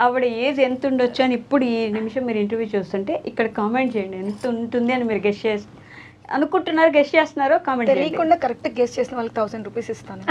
ఆవిడ ఏజ్ ఎంత ఉండొచ్చు అని ఇప్పుడు ఈ నిమిషం మీరు ఇంటర్వ్యూ చూస్తుంటే ఇక్కడ కామెంట్ చేయండి, ఎంత ఉంటుంది అని మీరు గెస్ట్ చేసి అనుకుంటున్నారు, గెస్ట్ చేస్తున్నారో కామెంట్ తెలియకుండా కరెక్ట్ గెస్ట్ చేసిన వాళ్ళకి 1000 రూపీస్ ఇస్తాను.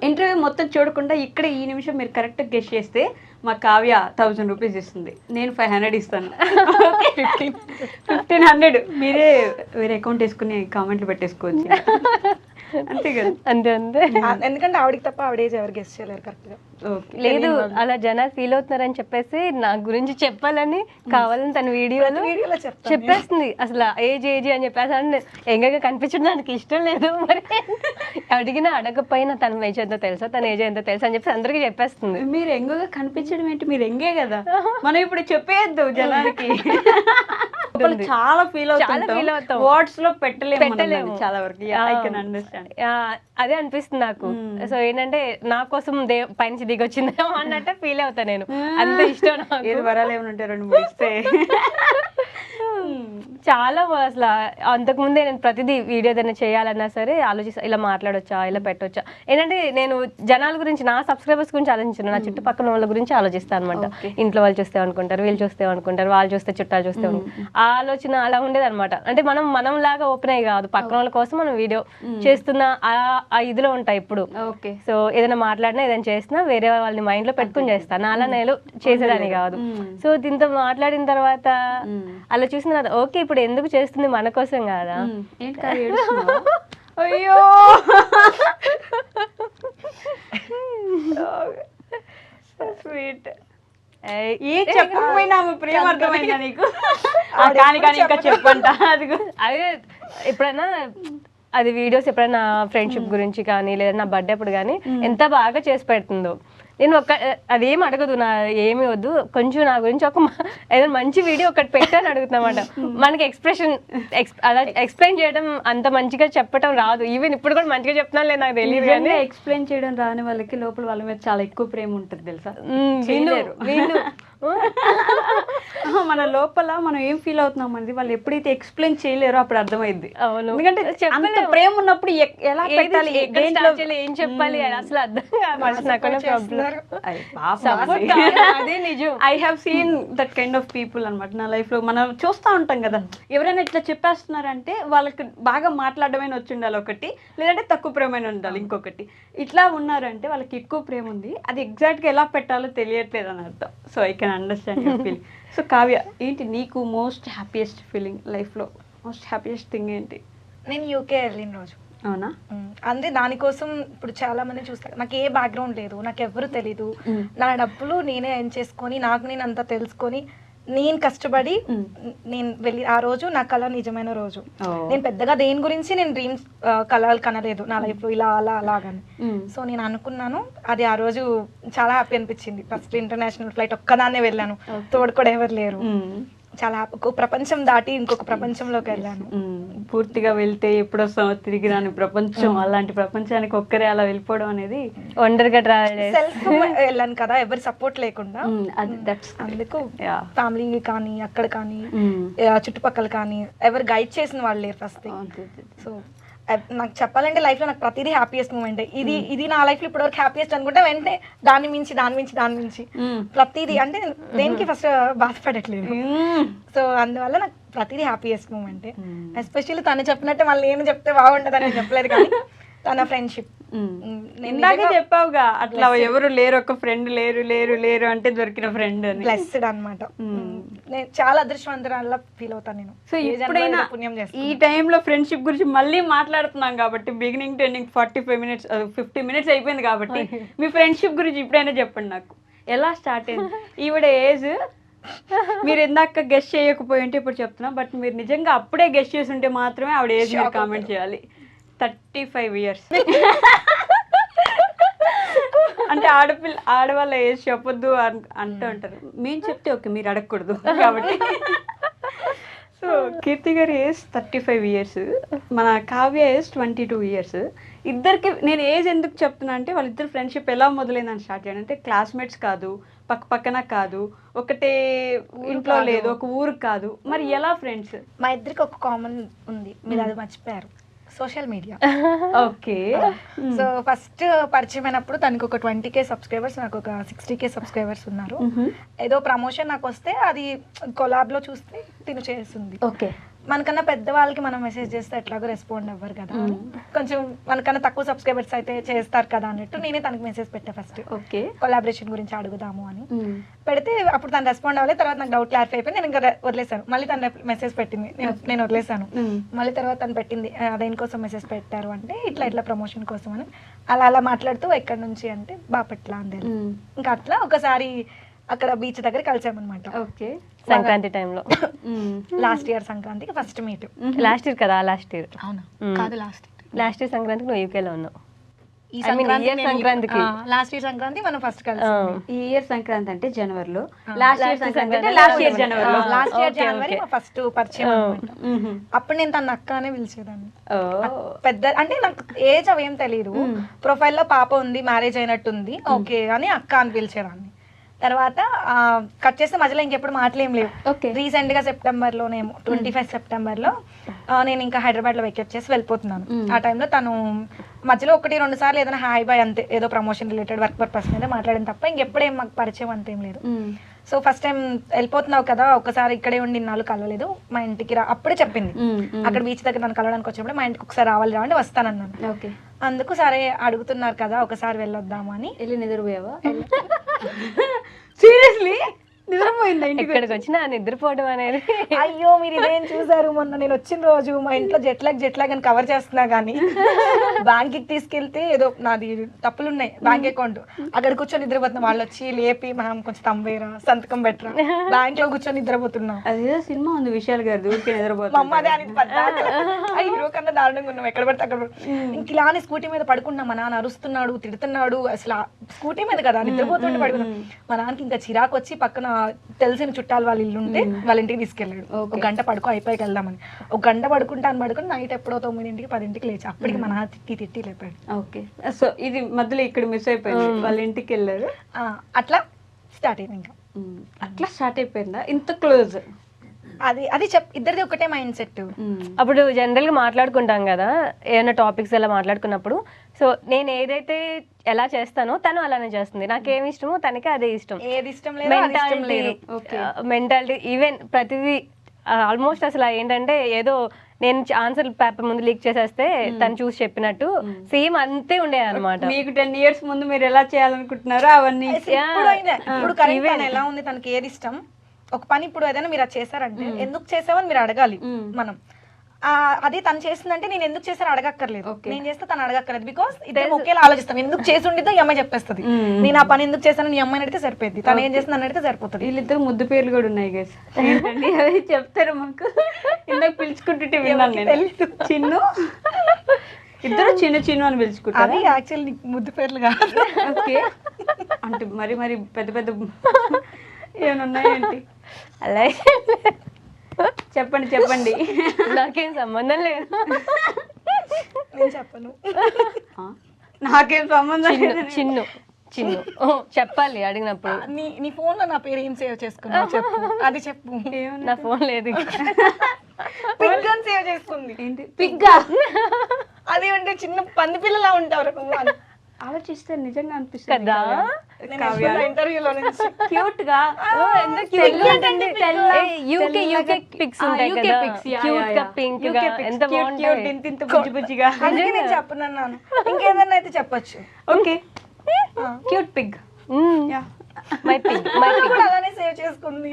ఇంటర్వ్యూ మొత్తం చూడకుండా ఇక్కడ ఈ నిమిషం మీరు కరెక్ట్ గెస్ట్ చేస్తే మా కావ్య 1000 రూపీస్ ఇస్తుంది, నేను 500 ఇస్తాను. 1500 మీరే వేరే అకౌంట్ వేసుకుని కామెంట్లు పెట్టేసుకోవచ్చు. అంతే కదా? అంతే అంతే. ఎందుకంటే ఆవిడకి తప్ప ఆవిడ ఏజ్ ఎవరు గెస్ట్ చేయలేరు కరెక్ట్ గా. లేదు అలా జనాలు ఫీల్ అవుతున్నారని చెప్పేసి నా గురించి చెప్పాలని కావాలని తన వీడియోలో చెప్పేస్తుంది. అసలు ఏజ్ అని చెప్పేసి అంటే ఎంగగా కనిపించడం నాకు ఇష్టం లేదు. మరి అడిగినా అడగపోయినా తన ఏజ్ ఎంతో తెలుసా, తన ఏజ్ ఎంతో తెలుసా అని చెప్పి అందరికీ చెప్పేస్తుంది. మీరు ఎంగగా కనిపించడం ఏంటి, మీరు ఎంగే కదా, మనం ఇప్పుడు చెప్పేయద్దు జనాలకి. చాలా ఫీల్ అవుతాం, వర్డ్స్ లో పెట్టలేము చాలా వరకు. I can understand. అదే అనిపిస్తుంది నాకు. సో ఏంటంటే నా కోసం పైనుంచి దిగి వచ్చిందేమో అన్నట్టు ఫీల్ అవుతా నేను. అంత ఇష్టం నాకు. ఏది వరాలు ఏమైనా ఉంటే 2-3 ఇస్తే చాలా అసలు అంతకుముందే నేను ప్రతిదీ వీడియో ఏదైనా చేయాలన్నా సరే ఆలోచిస్తా, ఇలా మాట్లాడొచ్చా, ఇలా పెట్టొచ్చా. ఏంటంటే నేను జనాల గురించి, నా సబ్స్క్రైబర్స్ గురించి ఆలోచించాను, నా చుట్టుపక్కల వాళ్ళ గురించి ఆలోచిస్తాను అనమాట. ఇంట్లో వాళ్ళు చూస్తే అనుకుంటారు, వీళ్ళు చూస్తే అనుకుంటారు, వాళ్ళు చూస్తే చుట్టాలు చూస్తే ఆ ఆలోచన అలా ఉండేది అనమాట. అంటే మనం లాగా ఓపెన్ అయ్యి కాదు, పక్కన వాళ్ళ కోసం మనం వీడియో చేస్తున్న ఆ ఇదిలో ఉంటాయి ఇప్పుడు. సో ఏదైనా మాట్లాడినా ఏదైనా చేసినా వేరే వాళ్ళని మైండ్ లో పెట్టుకుని చేస్తాను, అలా నేను చేసేదాన్ని కాదు. సో దీంతో మాట్లాడిన తర్వాత అలా చూసిన ఓకే ఇప్పుడు ఎందుకు చేస్తుంది మన కోసం కాదా. అయ్యో స్వీట్. ఏ చెప్పకపోయినా ప్రేమ అర్థమైందా నీకు? కానీ ఇంకా చెప్పంట. అదే ఎప్పుడైనా అది వీడియోస్ ఎప్పుడైనా ఫ్రెండ్షిప్ గురించి కానీ లేదా నా బర్త్డే అప్పుడు కానీ ఎంత బాగా చేసి పెడుతుందో. నేను అదేం అడగదు, నా ఏమి వద్దు, కొంచెం నా గురించి ఏదైనా మంచి వీడియో ఒకటి పెట్టని అడుగుతున్నమాట. మనకి అలా ఎక్స్ప్లెయిన్ చేయడం అంత మంచిగా చెప్పడం రాదు. ఈవెన్ ఇప్పుడు కూడా మంచిగా చెప్తున్నాను లేదు నాకు తెలియదు, కానీ ఎక్స్ప్లెయిన్ చేయడం రాని వాళ్ళకి లోపల వాళ్ళ మీద చాలా ఎక్కువ ప్రేమ ఉంటుంది తెలుసా. వీళ్ళు మన లోపల మనం ఏం ఫీల్ అవుతున్నాం అనేది వాళ్ళు ఎప్పుడైతే ఎక్స్ప్లెయిన్ చేయలేరో అప్పుడు అర్థమైంది. ఎందుకంటే అంత ప్రేమ ఉన్నప్పుడు ఎలా పెట్టాలి, ఏం చెప్పాలి అసలు అర్థం కాదు. అదే నిజం. I have seen that kind of people అనమాట నా లైఫ్ లో. మనం చూస్తూ ఉంటాం కదా, ఎవరైనా ఇట్లా చెప్పేస్తున్నారంటే వాళ్ళకి బాగా మాట్లాడమైన వచ్చి ఉండాలి ఒకటి, లేదంటే తక్కువ ప్రేమైన ఉండాలి ఇంకొకటి. ఇట్లా ఉన్నారంటే వాళ్ళకి ఎక్కువ ప్రేమ ఉంది, అది ఎగ్జాక్ట్ గా ఎలా పెట్టాలో తెలియట్లేదు అని అర్థం. So I can understand your feeling. So Kavya, ఏంటి నీకు మోస్ట్ హ్యాపీయెస్ట్ ఫీలింగ్ లైఫ్ లో? మోస్ట్ హ్యాపీయెస్ట్ థింగ్ ఏంటి? నేను యూకే వెళ్ళిన రోజు. అవునా? అంతే. దానికోసం ఇప్పుడు చాలా మంది చూస్తారు, నాకు ఏ బ్యాక్గ్రౌండ్ లేదు, నాకు ఎవరు తెలీదు, నా డబ్బులు నేనే ఎర్న్ చేసుకొని నాకు నేను అంతా తెలుసుకొని నేను కష్టపడి నేను వెళ్ళి ఆ రోజు నా కళ నిజమైన రోజు. నేను పెద్దగా దేని గురించి నేను డ్రీమ్స్ కళలు కనలేదు నా లైఫ్ లో, ఇలా అలా అలాగని. సో నేను అనుకున్నాను, అది ఆ రోజు చాలా హ్యాపీ అనిపించింది. ఫస్ట్ ఇంటర్నేషనల్ ఫ్లైట్ ఒక్కదాన్నే వెళ్ళాను, తోడు కూడా ఎవరు లేరు. చాలా ఒక ప్రపంచం దాటి ఇంకొక ప్రపంచంలోకి వెళ్ళాను. పూర్తిగా వెళ్తే ఎప్పుడొస్తామో తిరిగి రాని ప్రపంచం, అలాంటి ప్రపంచానికి ఒక్కరే అలా వెళ్ళిపోవడం అనేది ఒంటరిగా ట్రావెల్ సెల్ఫ్ వెళ్ళాను కదా, ఎవరి సపోర్ట్ లేకుండా. అందుకు ఫ్యామిలీ కానీ అక్కడ కానీ చుట్టుపక్కల కానీ ఎవరు గైడ్ చేసిన వాళ్ళు లేరు ఫస్ట్. సో నాకు చెప్పాలంటే లైఫ్ లో నాకు ప్రతిదీ హ్యాపీయెస్ట్ మూమెంట్. ఇది నా లైఫ్ లో ఇప్పటివరకు హ్యాపీయెస్ట్ అనుకుంటే వెంటనే దాని మించి ప్రతిదీ, అంటే దేనికి ఫస్ట్ బాధపడట్లేదు. సో అందువల్ల నాకు ప్రతిదీ హ్యాపీయెస్ట్ మూమెంట్. ఎస్పెషల్లీ తను చెప్పినట్టే మళ్ళీ నేను చెప్తే బాగుంటుంది అని చెప్పలేదు, కానీ తన ఫ్రెండ్షిప్ ఇందాకే చెప్పావుగా, అట్లా ఎవరు లేరు, ఒక ఫ్రెండ్ లేరు అంటే దొరికిన ఫ్రెండ్ అని. బ్లెస్డ్ అనమాట. నేను చాలా అదృష్టవంతురాల్లా ఫీల్ అవుతాను నేను. సో ఎప్పుడైనా ఈ టైంలో ఫ్రెండ్షిప్ గురించి మళ్ళీ మాట్లాడుతున్నాం కాబట్టి, beginning to ending 45 minutes 50 minutes అయిపోయింది కాబట్టి, మీ ఫ్రెండ్షిప్ గురించి ఇప్పుడైనా చెప్పండి నాకు. ఎలా స్టార్ట్ అయింది? ఈవిడ ఏజ్ మీరు ఇందాక గెస్ట్ చేయకపోయి ఉంటే ఇప్పుడు చెప్తున్నా, బట్ మీరు నిజంగా అప్పుడే గెస్ట్ చేసి ఉంటే మాత్రమే ఆవిడ ఏజ్ మీరు కామెంట్ చేయాలి. 35 years. అంటే ఆడవాళ్ళ ఏజ్ చెప్పొద్దు అంటూ ఉంటారు. మేము చెప్తే ఓకే, మీరు అడగకూడదు కాబట్టి. సో కీర్తి గారి ఏజ్ 35 years, మన కావ్య ఏజ్ 22 years. ఇద్దరికి నేను ఏజ్ ఎందుకు చెప్తున్నా అంటే, వాళ్ళిద్దరు ఫ్రెండ్షిప్ ఎలా మొదలైందని స్టార్ట్ చేయండి అంటే, క్లాస్మేట్స్ కాదు, పక్కన కాదు, ఒకటే ఇంట్లో లేదు, ఒక ఊరు కాదు, మరి ఎలా ఫ్రెండ్స్? మా ఇద్దరికి ఒక కామన్ ఉంది, మీరు అది మర్చిపోయారు. Social media. Okay. So first పరిచయం అయినప్పుడు తనకి ఒక 20K సబ్స్క్రైబర్స్, నాకు ఒక 60K సబ్స్క్రైబర్స్ ఉన్నారు. ఏదో ప్రమోషన్ నాకు వస్తే అది కొలాబ్లో చూస్తే తిను చేస్తుంది. ఓకే. మనకన్నా పెద్ద వాళ్ళకి మనం మెసేజ్ చేస్తే ఎట్లాగో రెస్పాండ్ అవ్వరు కదా, కొంచెం మనకన్నా తక్కువ సబ్స్క్రైబర్స్ అయితే చేస్తారు కదా అన్నట్టు నేనే తనకి మెసేజ్ పెట్టా ఫస్ట్. ఓకే. కొలాబరేషన్ గురించి అడుగుదాము అని పెడితే అప్పుడు తను రెస్పాండ్ అవ్వలేదు. తర్వాత నాకు డౌట్ క్లారిఫై అయిపోయింది, నేను ఇంకా వదిలేసాను. మళ్ళీ తను మెసేజ్ పెట్టింది, నేను వదిలేసాను. మళ్ళీ తర్వాత తను పెట్టింది దేనికోసం మెసేజ్ పెట్టారు అంటే ఇట్లా ప్రమోషన్ కోసం అని. అలా మాట్లాడుతూ ఎక్కడి నుంచి అంటే బాపట్ల అందే. ఇంకా అట్లా ఒకసారి అక్కడ బీచ్ దగ్గర కలిసామన్నమాట. ఓకే. సంక్రాంతి టైంలో లాస్ట్ ఇయర్ సంక్రాంతికి ఫస్ట్ మీట్. లాస్ట్ ఇయర్ కదా? లాస్ట్ ఇయర్ అవునా? కాదు, లాస్ట్ ఇయర్ సంక్రాంతికి నువ్వు యూకేలో ఉన్నావు. ఈ సంక్రాంతికి లాస్ట్ ఇయర్ సంక్రాంతి మనం ఫస్ట్ కలిసి. ఈ ఇయర్ సంక్రాంతి అంటే జనవరిలో, లాస్ట్ ఇయర్ సంక్రాంతి అంటే లాస్ట్ ఇయర్ జనవరిలో. లాస్ట్ ఇయర్ జనవరి ఫస్ట్ పరిచయం అన్నమాట. అప్పుడు నేను తన అక్క అనే పిలిచేదాన్ని. పెద్ద అంటే నాకు ఏజ్ అవేం తెలియదు, ప్రొఫైల్ లో పాప ఉంది, మ్యారేజ్ అయినట్టుంది, ఓకే అని అక్క అని పిలిచేదాన్ని. తర్వాత కట్ చేస్తే మధ్యలో ఇంకెప్పుడు మాటలేం లేవు. రీసెంట్ గా సెప్టెంబర్లోనేమో 25 సెప్టెంబర్లో నేను ఇంకా హైదరాబాద్ లో వెకేట్ చేసి వెళ్ళిపోతున్నాను. ఆ టైంలో తను మధ్యలో 1-2 సార్లు ఏదైనా హాయ్ బాయ్ అంతే, ఏదో ప్రమోషన్ రిలేటెడ్ వర్క్ పర్పస్ మీద మాట్లాడిన తప్ప ఇంకెప్పుడేం మాకు పరిచయం అంతేం లేదు. సో ఫస్ట్ టైం వెళ్ళిపోతున్నావు కదా, ఒకసారి ఇక్కడే ఉండి ఇన్నాళ్ళు కలవలేదు, మా ఇంటికి రా అప్పుడే చెప్పింది. అక్కడ బీచ్ దగ్గర నన్ను కలవడానికి వచ్చినప్పుడు మా ఇంటికి ఒకసారి రావాలి రా అంటే వస్తానన్నాను. అందుకు సరే అడుగుతున్నారు కదా ఒకసారి వెళ్ళొద్దాము అని. వెళ్ళి నిద్రపోయావా? సీరియస్లీ నిద్రపోయిందా? ఇక్కడికి వచ్చిన నిద్రపోవడం అనేది. అయ్యో మీరు ఇదేం చూసారు, మొన్న నేను వచ్చిన రోజు మా ఇంట్లో జెట్లాగ్ అని కవర్ చేస్తున్నా కానీ బ్యాంక్ కి తీసుకెళ్తే ఏదో నాది తప్పులు ఉన్నాయి బ్యాంక్ అకౌంట్, అక్కడ కూర్చొని నిద్రపోతున్నా. వాళ్ళు వచ్చి లేపి మనం కొంచెం తంబేరా సంతకం పెట్టరా, బ్యాంక్ లో కూర్చొని నిద్రపోతున్నాం. అదేదో సినిమా ఉంది విశాల్ గారు, ఊరికే నిద్రపోతున్నా. మా అమ్మ అదే అని హీరో కన్నా దారుణంగా ఉన్నాం, ఎక్కడ పడితే అక్కడ. ఇంక ఇలా అని స్కూటీ మీద పడుకున్నాం, మా నాన్న అరుస్తున్నాడు తిడుతున్నాడు, అసలు స్కూటీ మీద కదా నిద్రపోతుంటే పడుకున్నాం. మా నాన్నకి ఇంకా చిరాకు వచ్చి పక్కన తెలిసిన చుట్టాలు వాళ్ళ ఇల్లు ఉంటే వాళ్ళ ఇంటికి తీసుకెళ్ళాడు. ఒక గంట పడుకో అయిపోయి వెళ్దామని. ఒక గంట పడుకుని నైట్ ఎప్పుడో 9కి 10కి లేచి అప్పటికి మన తిట్టి లేపాడు. ఓకే. సో ఇది మధ్యలో ఇక్కడ మిస్ అయిపోయింది, వాళ్ళ ఇంటికి వెళ్ళారు. అట్లా స్టార్ట్ అయింది. ఇంకా అట్లా స్టార్ట్ అయిపోయిందా ఇంత క్లోజ్? అది ఇద్దరిది ఒకటే మైండ్ సెట్. అప్పుడు జనరల్ గా మాట్లాడుకుంటాం కదా ఏమైనా టాపిక్స్ అలా మాట్లాడుకున్నప్పుడు, సో నేను ఏదైతే ఎలా చేస్తానో తను అలానే చేస్తుంది, నాకేమి ఇష్టమో తనకి అదే ఇష్టం. ఏది ఇష్టం లేదు మెంటాలిటీ ఈవెన్ ప్రతిదీ ఆల్మోస్ట్ అసలు ఏంటంటే ఏదో నేను ఆన్సర్ పేపర్ ముందు లీక్ చేసేస్తే తను చూసి చెప్పినట్టు సేమ్ అంతే ఉండేది అనమాట. మీకు 10 years ముందు మీరు ఎలా చేయాలనుకుంటున్నారో అవన్నీ ఇప్పుడు కరెక్ట్ ఎలా ఉంది, తనకి ఏది ఇష్టం. ఒక పని ఇప్పుడు ఏదైనా మీరు అది చేశారంటే ఎందుకు చేసావని మీరు అడగాలి. మనం అదే తను చేస్తుందంటే నేను ఎందుకు చేశాను అడగక్కర్లేదు, నేను చేస్తే తను అడగక్కర్లేదు. బికాస్ ఇద్దరు ఒకేలా ఆలోచిస్తాం. ఎందుకు చేసి ఉండితో ఈ అమ్మాయి చెప్పేస్తుంది, నేను ఆ పని ఎందుకు చేశాను నీ అమ్మాయిని అడిగితే సరిపోద్ది, తను ఏం చేస్తుంది అని అడిగితే సరిపోతుంది. వీళ్ళిద్దరు ముద్దు పేర్లు కూడా ఉన్నాయి గైస్, ఏంటండి అవి చెప్తారు మాకు. ఇందాక పిలుచుకుంటుంటే విన్నాను నేను, చిన్ను ఇద్దరు చిన్ను అని పిలుచుకుంటారు. అవి యాక్చువల్లీ ముద్దు పేర్లు కాదు. ఓకే, అంటే మరి పెద్ద ఏమన్నాయేంటి అలా చెప్పండి. నాకేం సంబంధం లేదు, నేను చెప్పను. నాకేం సంబంధం లేదు. చిన్ను చెప్పాలి అడిగినప్పుడు. నీ ఫోన్ లో నా పేరు ఏం సేవ్ చేసుకున్నావు చెప్పు, అది చెప్పు. నా ఫోన్ లేదు. పిగ్ అని సేవ్ చేసుకుంది. ఏంటి పిగ్గా? అది అంటే చిన్న పంది పిల్లలా ఉంటారు ఆలోచిస్తే నిజంగా అనిపిస్తుంది కదా. ఇంటర్వ్యూలో నుంచి క్యూట్ గా యూకే పిక్స్ ఉంటాయి కదా, క్యూట్ గా పింక్ గా ఎంత బాగుంటాయి, ఇంత బుజ్జిగా. నేను చెప్పనన్నాను, ఇంకేదన్నా అయితే చెప్పొచ్చు. Okay, cute Pig. My Pig అలానే సేవ్ చేసుకుంది.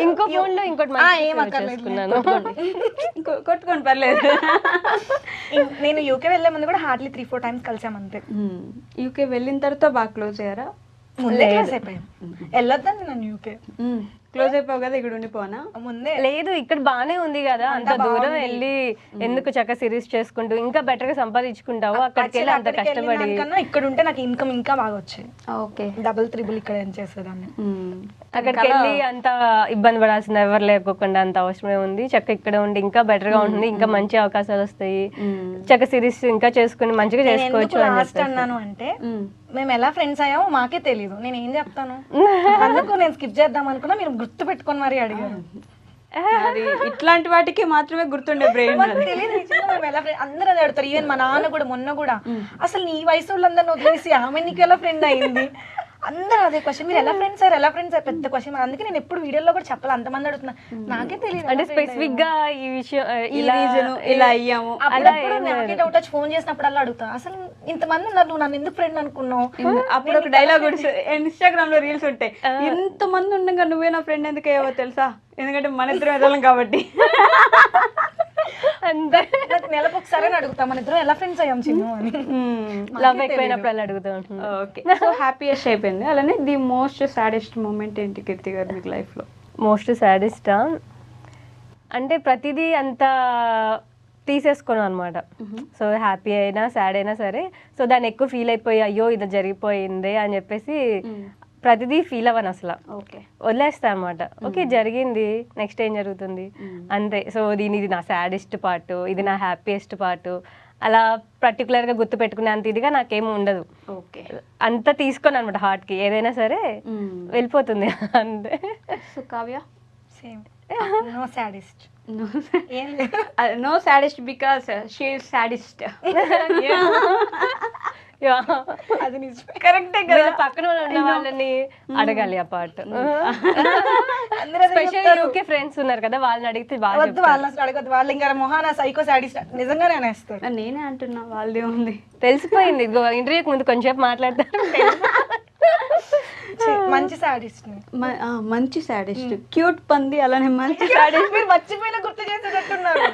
ఇంకో ఫోన్ లో ఇంకోటి కొట్టుకోండి పర్లేదు. నేను యూకే వెళ్ళే ముందు కూడా హార్డ్లీ 3-4 times కలిసాం అంతే. యూకే వెళ్ళిన తర్వాత బాగా క్లోజ్ అయ్యారా? ముందే క్లోజ్ అయిపోయాను, వెళ్ళొద్దండి నన్ను యూకే. క్లోజ్ అయిపోవు కదా ఇక్కడ ఉండిపోనా? ముందే లేదు, ఇక్కడ బానే ఉంది కదా, అంత దూరం వెళ్ళి ఎందుకు చక్క సిరీస్ చేసుకుంటూ ఇంకా బెటర్ గా సంపాదించుకుంటావు, అక్కడికి వెళ్ళి అంత కష్టపడి. ఇక్కడ ఉంటే నాకు ఇన్కమ్ ఇంకా బాగా వచ్చేది. ఓకే, 3 ఇక్కడ ఏం చేసేదాన్ని. అక్కడికి వెళ్ళి అంత ఇబ్బంది పడాల్సింది ఎవరు లేకోకుండా అంత అవసరమే ఉంది. చక్క ఇక్కడ ఉండి ఇంకా బెటర్ గా ఉంటుంది, ఇంకా మంచి అవకాశాలు వస్తాయి, చక్క సిరీస్ ఇంకా చేసుకుని మంచిగా చేసుకోవచ్చు అన్నాను. అంటే మేము ఎలా ఫ్రెండ్స్ అయ్యామో మాకే తెలియదు, నేను ఏం చెప్తాను. అందుకు నేను స్కిప్ చేద్దాం అనుకున్నా, మీరు గుర్తు పెట్టుకొని మరీ అడిగారు. అది ఇట్లాంటి వాటికి మాత్రమే గుర్తుండే బ్రెయిన్ మాకు తెలియదు నిజంగా మేము ఎలా ఫ్రెండ్ అందరూ అదే అడుగుతారు. ఈవెన్ మా నాన్న కూడా మొన్న కూడా అసలు నీ వయసు వాళ్ళందరిని వదిలేసి ఆమె నీకు ఎలా ఫ్రెండ్ అయింది అందరూ అదే క్వశ్చన్, మీరు ఎలా ఫ్రెండ్స్ అయ్యారు, ఎలా ఫ్రెండ్స్ అయ్యారు, పెద్ద క్వశ్చన్. అందుకే నేను ఎప్పుడు వీడియోలో కూడా చెప్పాలి, అంతమంది అడుగుతున్నా, నాకే తెలియదు అంటే స్పెసిఫిక్ గా ఈ విషయం ఈ రీజన్ ఇలా అయ్యాము. అప్పుడప్పుడు నాకే డౌట్ వచ్చి ఫోన్ చేసినప్పుడు అలా అడుగుతా, అసలు ఇంతమంది ఉన్నారు నువ్వు నన్ను ఎందుకు ఫ్రెండ్ అనుకున్నావు. అప్పుడు ఒక డైలాగ్ ఇన్స్టాగ్రామ్ లో రీల్స్ ఉంటాయి, ఇంత మంది ఉండగా నువ్వే నా ఫ్రెండ్ ఎందుకు అయ్యావో తెలుసా, ఎందుకంటే మన ఇద్దరం ఎదలం కాబట్టి. అంతే నాకు నెలకు ఒకసారి అడుగుతా మన ఇద్దరం ఎలా ఫ్రెండ్స్ అయ్యాం చిన్న అని. లవ్ ఎక్కువైనప్పుడు అలా అడుగుతూ ఉంటుంది. ఓకే, సో హ్యాపీయెస్ట్ అయిపోయింది. అలానే ది మోస్ట్ సాడెస్ట్ మూమెంట్ ఏంటి కీర్తి గారు మీకు లైఫ్ లో? మోస్ట్ సాడెస్టా అంటే ప్రతిదీ అంత తీసేసుకున్నాను అనమాట. సో హ్యాపీ అయినా సాడ్ అయినా సరే, సో దాన్ని ఎక్కువ ఫీల్ అయిపోయి అయ్యో ఇది జరిగిపోయింది అని చెప్పేసి ప్రతిదీ ఫీల్ అవ్వను అసలు. ఓకే, వదిలేస్తా అనమాట. ఓకే జరిగింది, నెక్స్ట్ ఏం జరుగుతుంది అంతే. సో ఇది నా సాడెస్ట్ పార్ట్, ఇది నా హ్యాపీయెస్ట్ పార్ట్, అలా పర్టికులర్గా గుర్తు పెట్టుకునే అంత ఇదిగా నాకేం ఉండదు. ఓకే, అంత తీసుకోను అనమాట హార్ట్కి, ఏదైనా సరే వెళ్ళిపోతుంది అంతే. So Kavya? Same, no saddest. No saddest because she is sadist. అది నిజమే, కరెక్టే వీళ్ళ పక్కన ఉన్న వాళ్ళని అడగాలి ఆ పార్ట్. స్పెషల్ యూకే ఫ్రెండ్స్ ఉన్నారు కదా, వాళ్ళని అడిగితే బాగా వద్దు, వాళ్ళని అసలు అడగద్దు, వాళ్ళు ఇంకా మొహాన సైకో సాడిస్ట్ నిజంగానే అనేస్తారు. నేనే అంటున్నా, వాళ్ళదే ఉంది. తెలిసిపోయింది. ఇంటర్వ్యూకి ముందు కొంచెం మాట్లాడతారు. మంచి సాడిస్ట్, మంచి సాడిస్ట్, క్యూట్ పంది, అలానే మంచి సాడిస్ట్. మీరు మర్చిపోయిన గుర్తు చేసేటట్టున్నారు.